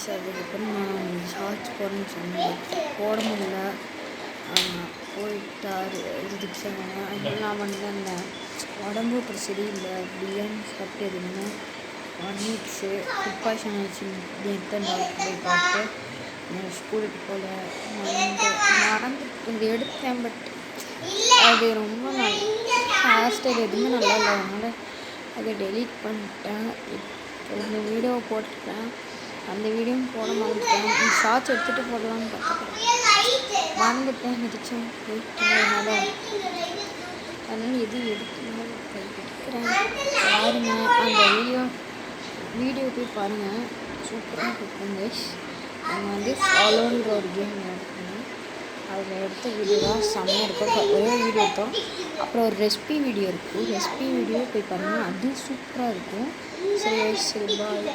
Guys. அதுக்கப்புறம் நான் shorts போடணும்னு சொன்னேன், போட முடியல. போயிட்டார் இதுக்கு சொன்னாங்க. அதனால நான் வந்து அந்த உடம்பு அப்புறம் சரியில்லை பிரியாணி சாப்பிட்டு எதுவுமே 1 வீக்ஸு ஃபுட் பாய்சன் ஆச்சு. நேற்று டாக்டர் போய் பார்த்து ஸ்கூலுக்கு போகல. மறந்து எடுத்தேன். பட் அது ரொம்ப ஹேர் ஸ்டைல் எதுவுமே நல்லா இல்லை. அதனால் அதை டெலீட் பண்ணிட்டேன். இப்போ இந்த வீடியோவை போட்டுட்டேன். அந்த வீடியோவும் போட மறந்துட்டேன். ஷார்ட்ஸ் எடுத்துகிட்டு போடலான்னு பார்த்தேன், மறந்துட்டேன். மிதிச்சேன் போயிட்டேன். அதனால் எதுவும் எடுக்கிறேன். பாருங்கள், அந்த வீடியோ போய் பாருங்கள், சூப்பராக இருக்கும் கைஸ். நம்ம வந்து ஃபாலோன்ற ஒரு கேம் விளையாடுறோம். அதில் எடுத்த வீடியோ தான் செம்மையாக இருக்கும். ஒரே வீடியோ எடுத்தோம். அப்புறம் ஒரு ரெசிபி வீடியோ இருக்கும். ரெசிபி வீடியோ போய் பாருங்கள், அது சூப்பராக இருக்கும். சரி பாய்.